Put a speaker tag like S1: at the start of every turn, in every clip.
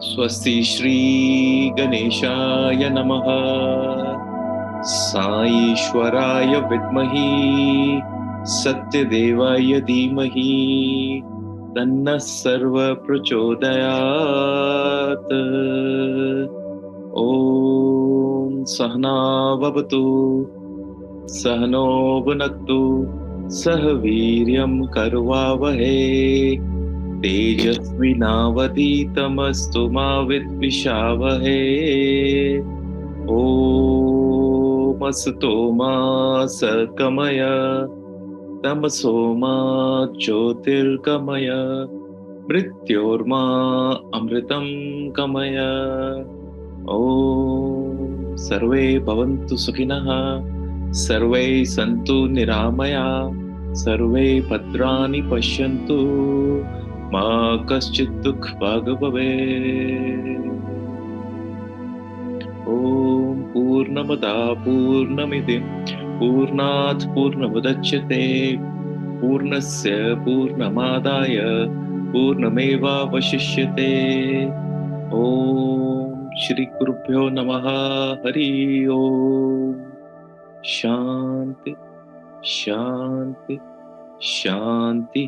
S1: Swasti Shri Ganeshaya Namaha Saishwaraya Vidmahi Satyadevaya Dhimahi Tanna Sarva Prachodayat. Om Sahna Vavatu Sahno Bhunaktu Sahaviryam Karvavahe Tejasvinavaditamastu ma vidvishavahe. Om asato ma sakamaya tamaso ma jyotirgamaya mrityorma amritam kamaya. Om sarve bhavantu sukhinah sarve santu niramaya sarve bhadrani pashyantu ma kaschit dukh bhagavave. Om Purnamada Purnamidim Purnat Purnamudachyate Purnasya Purnamadaya Purnameva Vashishyate. Om Shri Gurubhyo Namaha Hari Om. Shanti Shanti Shanti.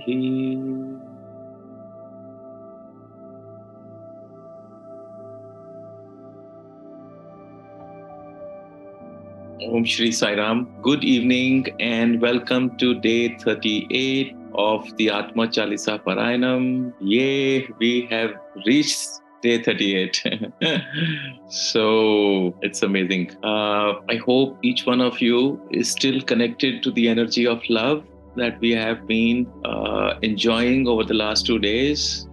S1: Om Shri Sai Ram. Good evening and welcome to day 38 of the Atma Chalisa Parayanam. Yay, we have reached day 38. So it's amazing. I hope each one of you is still connected to the energy of love that we have been enjoying over the last 2 days.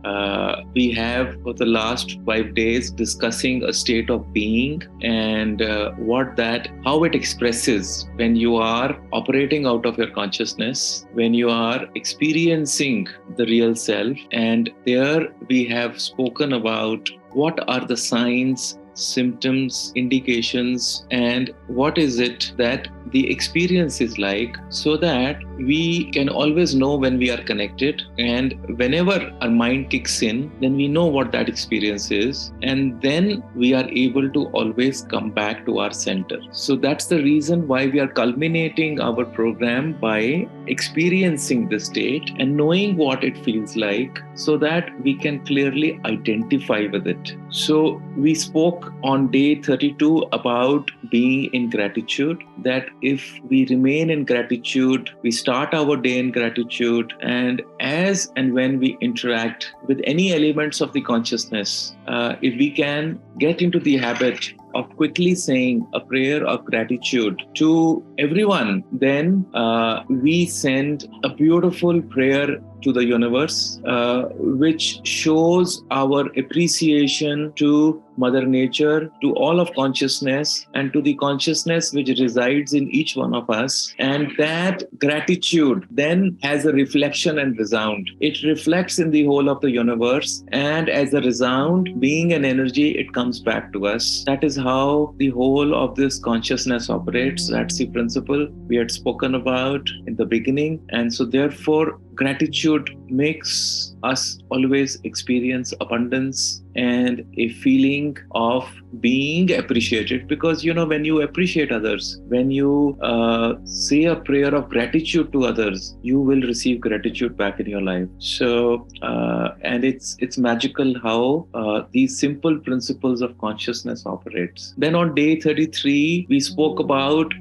S1: We have for the last 5 days discussing a state of being and how it expresses when you are operating out of your consciousness, when you are experiencing the real self. And there we have spoken about what are the signs, symptoms, indications, and what is it that the experience is like, so that we can always know when we are connected, and whenever our mind kicks in, then we know what that experience is, and then we are able to always come back to our center. So that's the reason why we are culminating our program by experiencing the state and knowing what it feels like, so that we can clearly identify with it. So we spoke on day 32 about being in gratitude, that if we remain in gratitude, we start our day in gratitude, and as and when we interact with any elements of the consciousness, if we can get into the habit of quickly saying a prayer of gratitude to everyone, then we send a beautiful prayer to the universe, which shows our appreciation to Mother Nature, to all of consciousness, and to the consciousness which resides in each one of us. And that gratitude then has a reflection and resound. It reflects in the whole of the universe, and as a resound, being an energy, it comes back to us. That is how the whole of this consciousness operates. That's the principle we had spoken about in the beginning. And so therefore, gratitude makes us always experience abundance and a feeling of being appreciated, because when you appreciate others, when you say a prayer of gratitude to others, you will receive gratitude back in your life. So and it's magical how these simple principles of consciousness operates. Then on day 33 we spoke about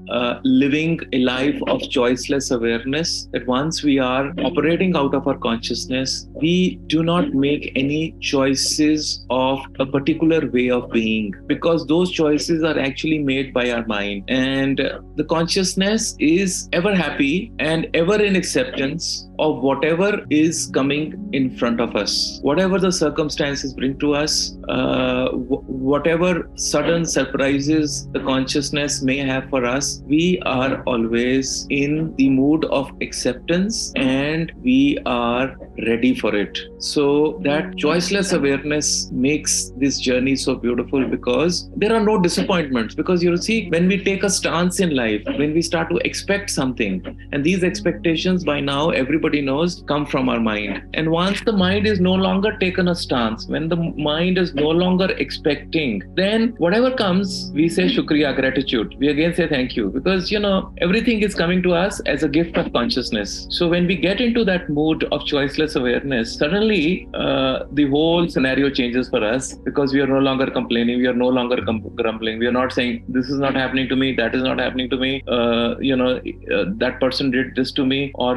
S1: living a life of choiceless awareness, that once we are operating out of our consciousness, we do not make any choices of a particular way of being, because those choices are actually made by our mind. And the consciousness is ever happy and ever in acceptance of whatever is coming in front of us, whatever the circumstances bring to us, whatever sudden surprises the consciousness may have for us, we are always in the mood of acceptance and we are ready for it. So that choiceless awareness makes this journey so beautiful, because there are no disappointments. Because you see, when we take a stance in life, when we start to expect something, and these expectations by now everybody knows come from our mind. And once the mind is no longer taken a stance, when the mind is no longer expecting, then whatever comes, we say shukriya, gratitude. We again say thank you, because everything is coming to us as a gift of consciousness. So when we get into that mood of choiceless awareness, suddenly the whole scenario changes for us, because we are no longer complaining, we are no longer grumbling, we are not saying this is not happening to me, that is not happening to me, that person did this to me, or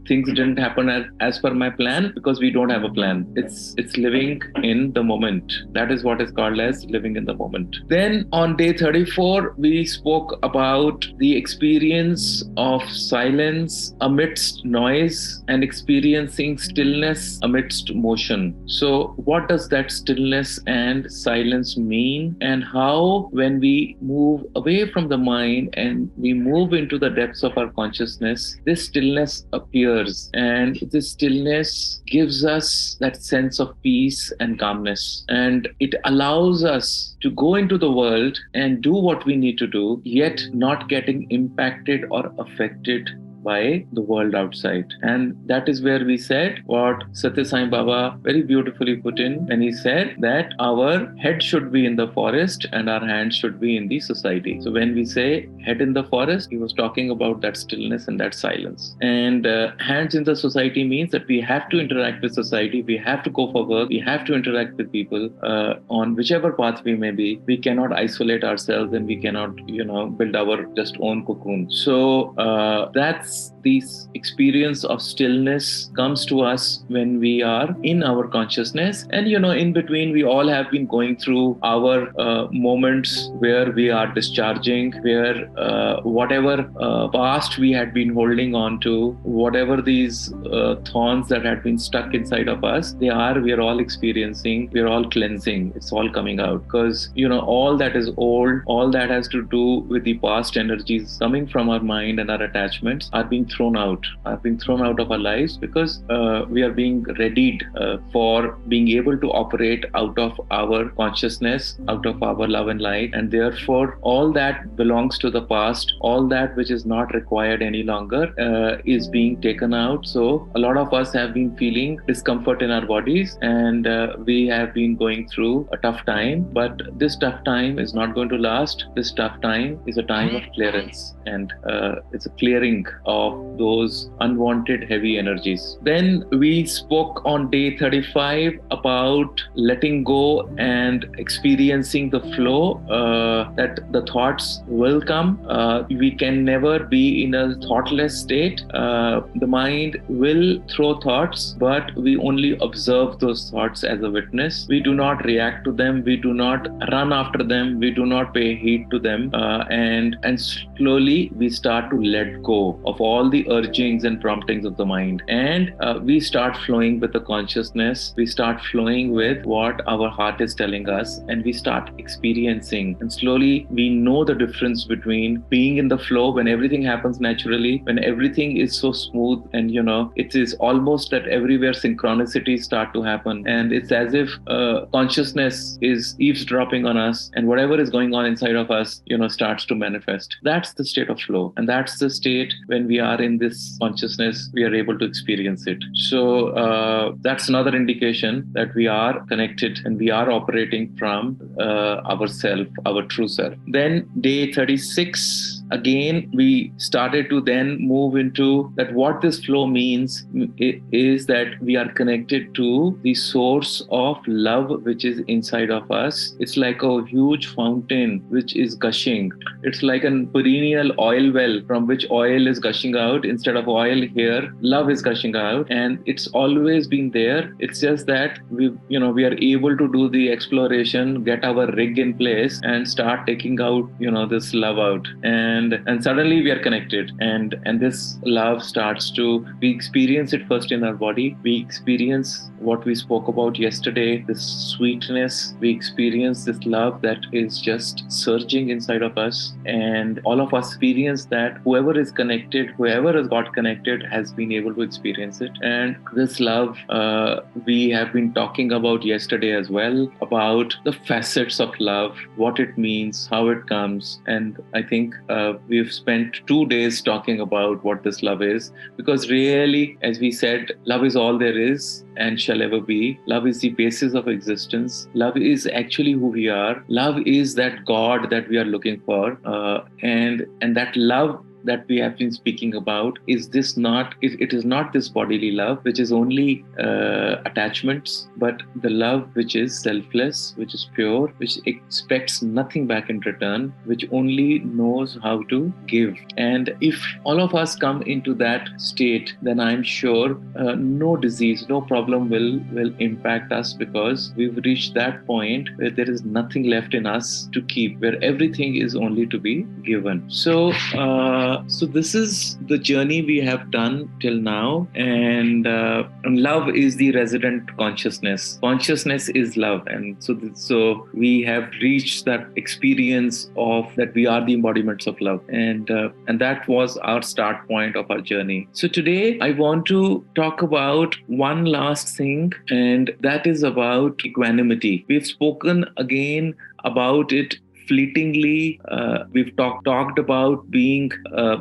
S1: things didn't happen as per my plan, because we don't have a plan. It's living in the moment. That is what is called as living in the moment. Then on day 34, we spoke about the experience of silence amidst noise and experiencing stillness amidst motion. So what does that stillness and silence mean, and how, when we move away from the mind and we move into the depths of our consciousness, this stillness appears, and this stillness gives us that sense of peace and calmness, and it allows us to go into the world and do what we need to do, yet not getting impacted or affected by the world outside. And that is where we said what Satya Sai Baba very beautifully put in when he said that our head should be in the forest and our hands should be in the society. So when we say head in the forest, he was talking about that stillness and that silence. And hands in the society means that we have to interact with society, we have to go for work, we have to interact with people on whichever path we may be. We cannot isolate ourselves, and we cannot, build our just own cocoon. So that's this experience of stillness comes to us when we are in our consciousness. And in between, we all have been going through our moments where we are discharging, where whatever past we had been holding on to, whatever these thorns that had been stuck inside of us, we are all experiencing, we are all cleansing. It's all coming out, because all that is old, all that has to do with the past energies coming from our mind and our attachments are being thrown out of our lives, because we are being readied for being able to operate out of our consciousness, out of our love and light. And therefore all that belongs to the past, all that which is not required any longer is being taken out. So a lot of us have been feeling discomfort in our bodies, and we have been going through a tough time, but this tough time is not going to last. This tough time is a time of clearance, and it's a clearing of those unwanted heavy energies. Then we spoke on day 35 about letting go and experiencing the flow, that the thoughts will come. We can never be in a thoughtless state. The mind will throw thoughts, but we only observe those thoughts as a witness. We do not react to them. We do not run after them. We do not pay heed to them. And slowly we start to let go of all the urgings and promptings of the mind. And we start flowing with the consciousness. We start flowing with what our heart is telling us, and we start experiencing. And slowly we know the difference between being in the flow when everything happens naturally, when everything is so smooth, and it is almost that everywhere synchronicities start to happen, and it's as if consciousness is eavesdropping on us, and whatever is going on inside of us starts to manifest. That's the state of flow, and that's the state when we are in this consciousness, we are able to experience it. So that's another indication that we are connected and we are operating from our self, our true self. Then day 36, again, we started to then move into that what this flow means is that we are connected to the source of love which is inside of us. It's like a huge fountain which is gushing. It's like a perennial oil well from which oil is gushing out. Instead of oil here, love is gushing out, and it's always been there. It's just that we are able to do the exploration, get our rig in place, and start taking out this love out. And and suddenly we are connected, and this love starts to, we experience it first in our body. We experience what we spoke about yesterday, this sweetness. We experience this love that is just surging inside of us, and all of us experience that. Whoever is connected, whoever has got connected, has been able to experience it. And this love, we have been talking about yesterday as well, about the facets of love, what it means, how it comes. And I think we've spent 2 days talking about what this love is, because really, as we said, love is all there is and shall ever be. Love is the basis of existence. Love is actually who we are. Love is that God that we are looking for, and that love that we have been speaking about is this not, it is not this bodily love which is only attachments, but the love which is selfless, which is pure, which expects nothing back in return, which only knows how to give. And if all of us come into that state, then I'm sure no disease, no problem will impact us, because we've reached that point where there is nothing left in us to keep, where everything is only to be given. So this is the journey we have done till now, and love is the resident consciousness. Consciousness is love, and so we have reached that experience of that we are the embodiments of love, and that was our start point of our journey. So today I want to talk about one last thing, and that is about equanimity. We've spoken again about it fleetingly. We've talked about being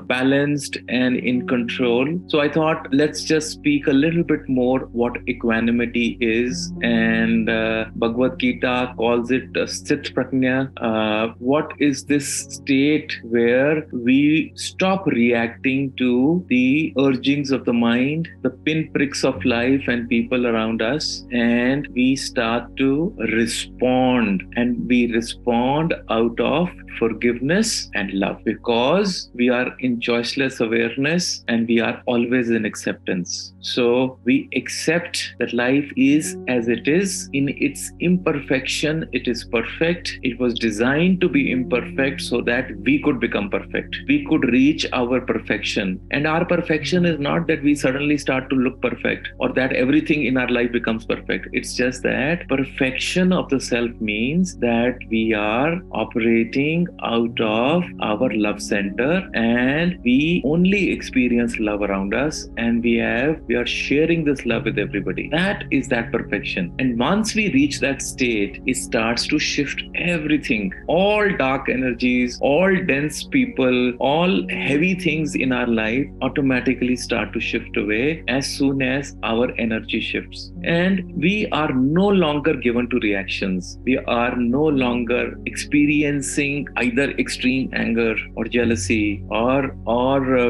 S1: balanced and in control. So I thought, let's just speak a little bit more what equanimity is. And Bhagavad Gita calls it Stithaprajna. What is this state where we stop reacting to the urgings of the mind, the pinpricks of life and people around us, and we start to respond, and we respond out of forgiveness and love, because we are in choiceless awareness and we are always in acceptance. So we accept that life is as it is. In its imperfection, it is perfect. It was designed to be imperfect so that we could become perfect. We could reach our perfection. And our perfection is not that we suddenly start to look perfect or that everything in our life becomes perfect. It's just that perfection of the self means that we are operating out of our love center, and we only experience love around us, and we are sharing this love with everybody. That is that perfection. And once we reach that state, it starts to shift everything. All dark energies, all dense people, all heavy things in our life automatically start to shift away as soon as our energy shifts. And we are no longer given to reactions. We are no longer experiencing either extreme anger or jealousy, or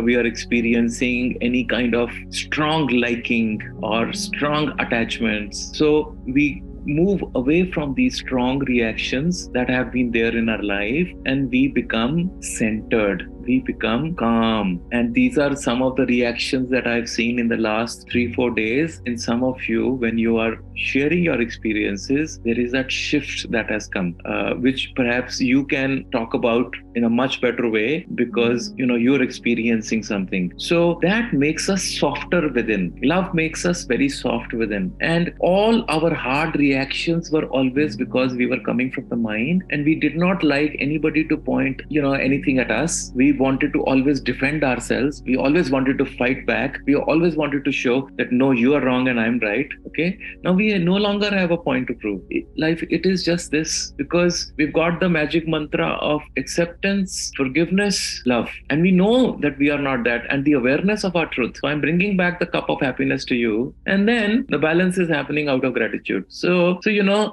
S1: we are experiencing any kind of strong liking or strong attachments. So we move away from these strong reactions that have been there in our life, and we become centered. We become calm. And these are some of the reactions that I've seen in the last 3-4 days in some of you. When you are sharing your experiences, there is that shift that has come, which perhaps you can talk about in a much better way, because you're experiencing something. So that makes us softer within. Love makes us very soft within. And all our hard reactions were always because we were coming from the mind, and we did not like anybody to point anything at us. We wanted to always defend ourselves. We always wanted to fight back. We always wanted to show that no, you are wrong and I'm right. Okay. Now we no longer have a point to prove. Life, it is just this, because we've got the magic mantra of acceptance, forgiveness, love. And we know that we are not that, and the awareness of our truth. So I'm bringing back the cup of happiness to you. And then the balance is happening out of gratitude. So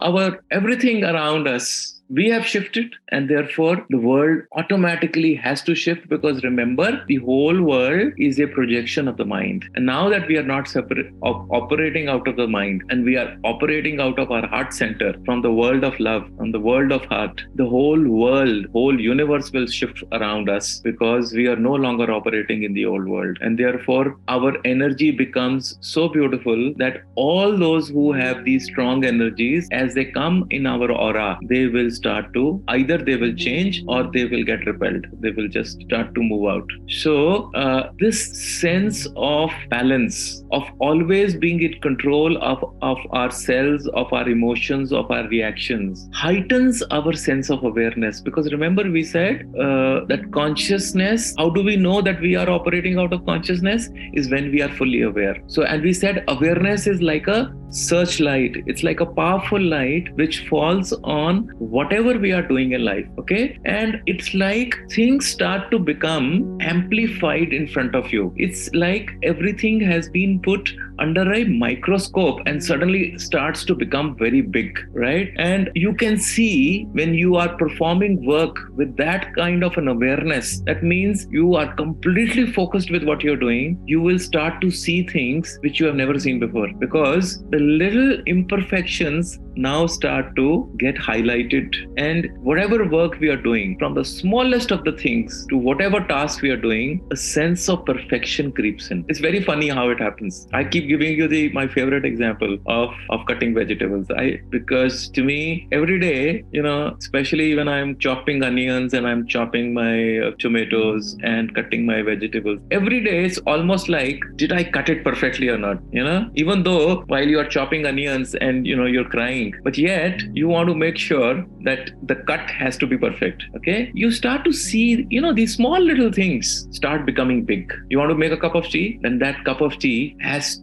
S1: our everything around us, we have shifted, and therefore the world automatically has to shift, because remember, the whole world is a projection of the mind. And now that we are not operating out of the mind, and we are operating out of our heart center, from the world of love, from the world of heart, the whole world, whole universe will shift around us, because we are no longer operating in the old world. And therefore our energy becomes so beautiful that all those who have these strong energies, as they come in our aura, they will start to, either they will change or they will get repelled. They will just start to move out. So this sense of balance, of always being in control of ourselves, of our emotions, of our reactions, heightens our sense of awareness. Because remember, we said that consciousness, how do we know that we are operating out of consciousness? Is when we are fully aware. So, and we said awareness is like a searchlight. It's like a powerful light which falls on whatever we are doing in life. Okay. And it's like things start to become amplified in front of you. It's like everything has been put under a microscope and suddenly starts to become very big, right? And you can see when you are performing work with that kind of an awareness, that means you are completely focused with what you're doing. You will start to see things which you have never seen before, because the little imperfections now start to get highlighted. And whatever work we are doing, from the smallest of the things to whatever task we are doing, a sense of perfection creeps in. It's very funny how it happens. I keep giving you my favorite example of cutting vegetables. Because to me, every day, especially when I'm chopping onions and I'm chopping my tomatoes and cutting my vegetables, every day it's almost like, did I cut it perfectly or not? Even though while you are chopping onions and you're crying, but yet you want to make sure that the cut has to be perfect. Okay, you start to see these small little things start becoming big. You want to make a cup of tea, then that cup of tea has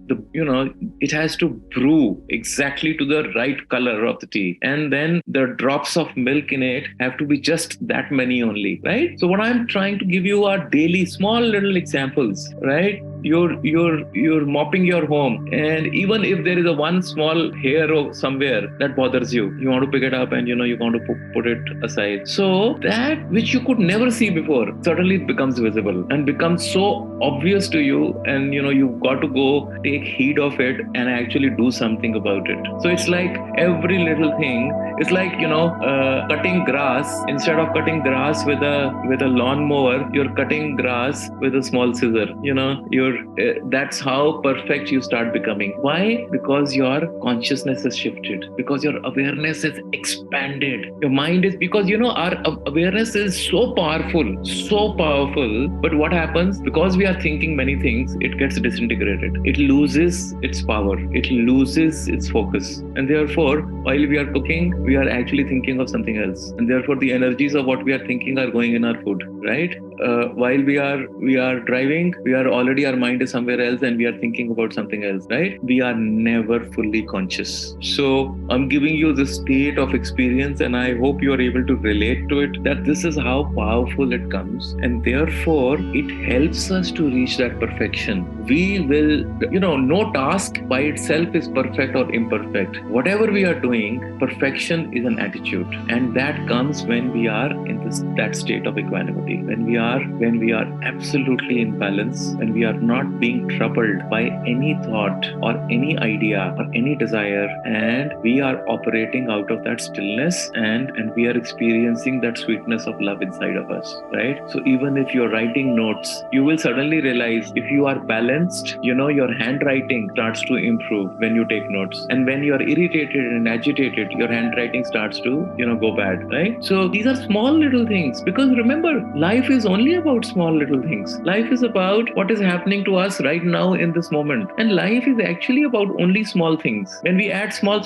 S1: it has to brew exactly to the right color of the tea, and then the drops of milk in it have to be just that many only, right? So what I'm trying to give you are daily small little examples, right? You're mopping your home, and even if there is a one small hair or somewhere that bothers you, you want to pick it up and you want to put it aside. So that which you could never see before suddenly becomes visible and becomes so obvious to you, and you've got to go take heed of it and actually do something about it. So it's like every little thing. It's like cutting grass. Instead of cutting grass with a lawnmower, you're cutting grass with a small scissor. That's how perfect you start becoming. Why? Because your consciousness has shifted, because your awareness is expanded. Your mind is, because our awareness is so powerful. But what happens? Because we are thinking many things, it gets disintegrated. It loses its power. It loses its focus. And therefore, while we are cooking, we are actually thinking of something else. And therefore, the energies of what we are thinking are going in our food, right? While we are driving, our mind is somewhere else and we are thinking about something else, right? We are never fully conscious. So I'm giving you the state of experience, and I hope you are able to relate to it, that this is how powerful it comes. And therefore, it helps us to reach that perfection. We will, no task by itself is perfect or imperfect. Whatever we are doing, perfection is an attitude. And that comes when we are in that state of equanimity. When we are absolutely in balance, when we are not being troubled by any thought or any idea or any desire, and we are operating out of that stillness, and we are experiencing that sweetness of love inside of us, right? So even if you're writing notes, you will suddenly realize, if you are balanced, your handwriting starts to improve when you take notes. And when you're irritated and agitated, your handwriting starts to go bad, right? So these are small little things, because remember, life is only about small little things. Life is about what is happening to us right now in this moment. And life is actually about only small things. When we add small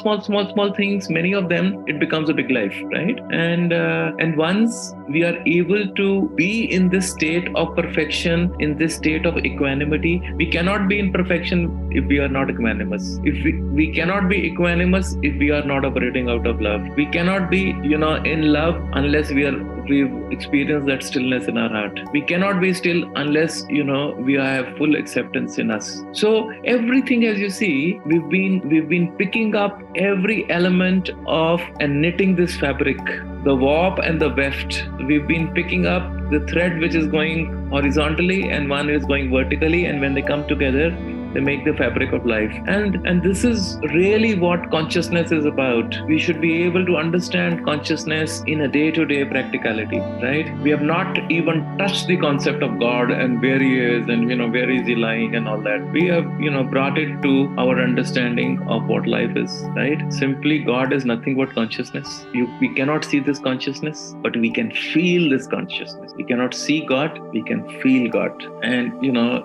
S1: things, many of them, it becomes a big life, right? And once we are able to be in this state of perfection, in this state of equanimity, we cannot be in perfection if we are not equanimous. If we cannot be equanimous if we are not operating out of love. We cannot be, in love unless we've experienced that stillness in our heart. We cannot be still unless, we have full acceptance in us. So everything, as you see, we've been picking up every element of and knitting this fabric, the warp and the weft. We've been picking up the thread which is going horizontally and one is going vertically, and when they come together, They make the fabric of life. And this is really what consciousness is about. We should be able to understand consciousness in a day-to-day practicality, right? We have not even touched the concept of God and where he is and, where is he lying and all that. We have, brought it to our understanding of what life is, right? Simply, God is nothing but consciousness. We cannot see this consciousness, but we can feel this consciousness. We cannot see God, we can feel God. And,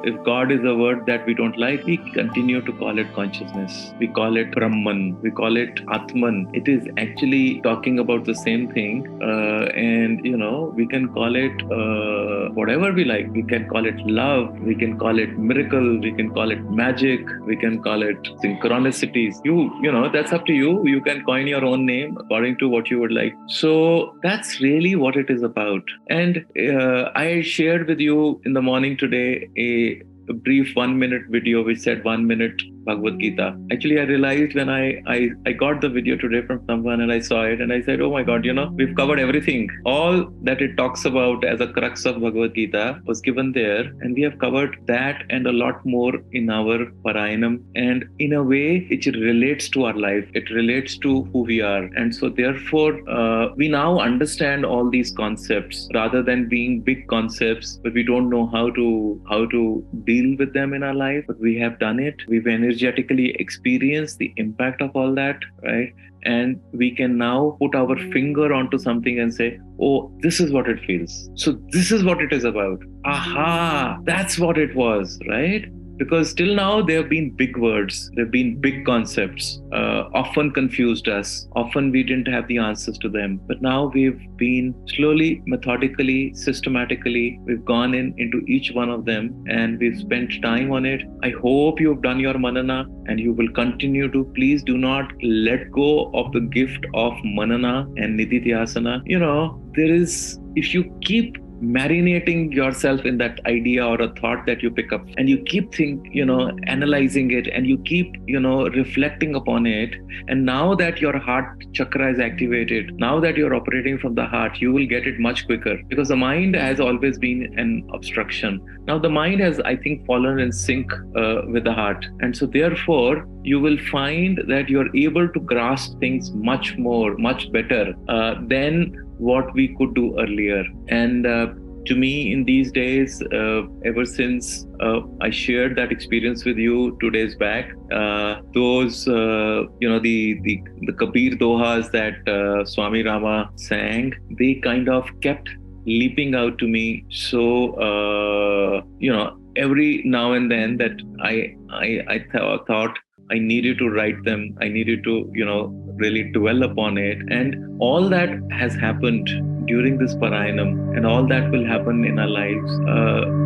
S1: if God is a word that we don't like, we continue to call it consciousness. We call it Brahman. We call it Atman. It is actually talking about the same thing. And, we can call it whatever we like. We can call it love. We can call it miracle. We can call it magic. We can call it synchronicities. That's up to you. You can coin your own name according to what you would like. So that's really what it is about. And I shared with you in the morning today a brief 1-minute video which said 1 minute Bhagavad Gita. Actually, I realized when I got the video today from someone and I saw it and I said, oh my God, we've covered everything. All that it talks about as a crux of Bhagavad Gita was given there, and we have covered that and a lot more in our Parayanam. And in a way, it relates to our life. It relates to who we are. And so therefore, we now understand all these concepts rather than being big concepts, but we don't know how to deal with them in our life. But we have done it. We've energetically experienced the impact of all that, right? And we can now put our finger onto something and say, oh, this is what it feels. So this is what it is about. Aha, that's what it was, right? Because till now, there have been big words, there have been big concepts, often confused us. Often we didn't have the answers to them. But now we've been slowly, methodically, systematically, we've gone into each one of them and we've spent time on it. I hope you've done your manana and you will continue to. Please do not let go of the gift of manana and nididhyasana. If you keep marinating yourself in that idea or a thought that you pick up and you keep analyzing it and you keep reflecting upon it, and now that your heart chakra is activated, now that you're operating from the heart, you will get it much quicker, because the mind has always been an obstruction. Now the mind has, I think, fallen in sync with the heart, and so therefore you will find that you're able to grasp things much better than what we could do earlier. And to me, in these days, ever since I shared that experience with you 2 days back, those the Kabir dohas that Swami Rama sang, they kind of kept leaping out to me. So every now and then that I thought I needed to write them. I needed to, really dwell upon it. And all that has happened during this Parayanam and all that will happen in our lives,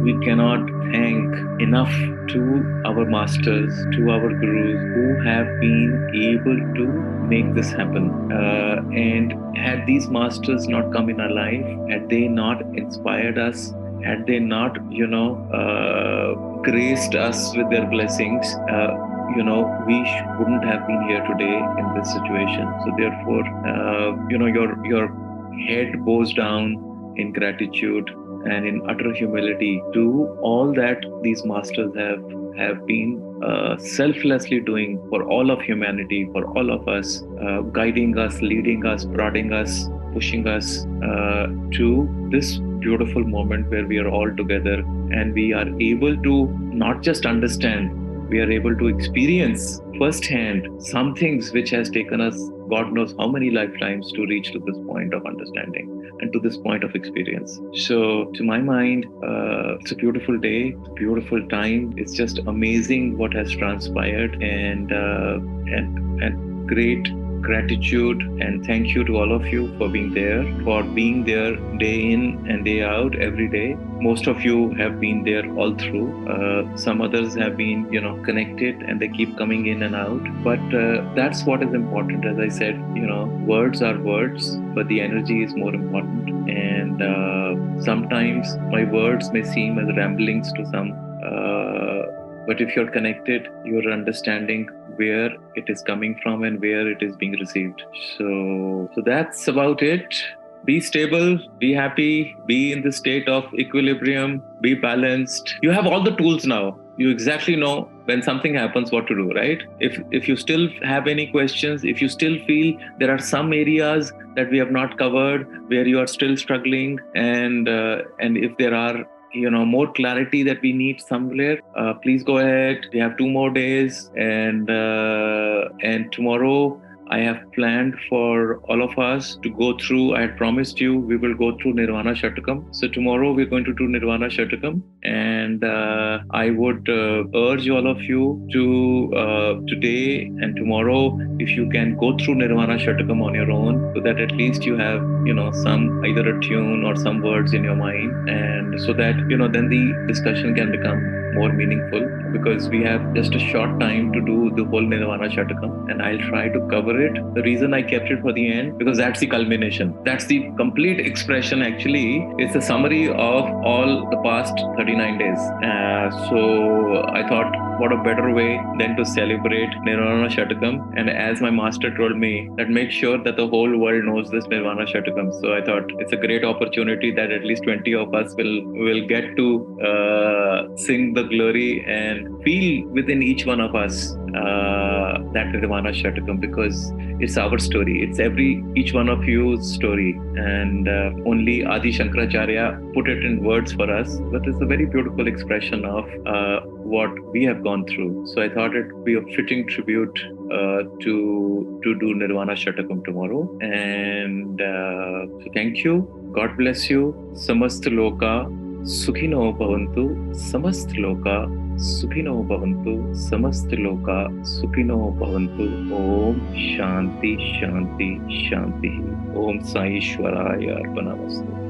S1: we cannot thank enough to our masters, to our gurus who have been able to make this happen. And had these masters not come in our life, had they not inspired us, had they not, graced us with their blessings, we wouldn't have been here today in this situation. So therefore, your head bows down in gratitude and in utter humility to all that these masters have been selflessly doing for all of humanity, for all of us, guiding us, leading us, prodding us, pushing us to this beautiful moment where we are all together and we are able to not just understand, we are able to experience firsthand some things which has taken us God knows how many lifetimes to reach to this point of understanding and to this point of experience. So to my mind, it's a beautiful day, beautiful time. It's just amazing what has transpired, and great gratitude and thank you to all of you for being there day in and day out every day. Most of you have been there all through. Some others have been, connected and they keep coming in and out. But that's what is important. As I said, words are words, but the energy is more important. And sometimes my words may seem as ramblings to some, but if you're connected, you're understanding where it is coming from and where it is being received. So that's about it. Be stable, be happy, be in the state of equilibrium, be balanced. You have all the tools now. You exactly know when something happens, what to do, right? If you still have any questions, if you still feel there are some areas that we have not covered where you are still struggling, and if there are more clarity that we need somewhere, please go ahead. We have 2 more days, and tomorrow I have planned for all of us to go through. I had promised you we will go through Nirvana Shatakam. So tomorrow we're going to do Nirvana Shatakam, and I would urge all of you to today and tomorrow, if you can go through Nirvana Shatakam on your own, so that at least you have some, either a tune or some words in your mind, and so that then the discussion can become more meaningful, because we have just a short time to do the whole Nirvana Shatakam, and I'll try to cover it. The reason I kept it for the end, because that's the culmination. That's the complete expression, actually. It's a summary of all the past 39 days. So I thought, what a better way than to celebrate Nirvana Shatakam. And as my master told me, that make sure that the whole world knows this Nirvana Shatakam. So I thought it's a great opportunity that at least 20 of us will get to sing the glory and feel within each one of us that Nirvana Shatakam, because it's our story. It's each one of you's story, and only Adi Shankaracharya put it in words for us. But it's a very beautiful expression of what we have gone through. So I thought it would be a fitting tribute to do Nirvana Shatakam tomorrow. And so thank you. God bless you. Samast Loka Sukhino Bhavantu. Samast Loka Sukhino Bhavantu. Samast Loka Sukhino Bhavantu. Om Shanti Shanti Shanti. Om Sai Ishwaraya Arpanamastu.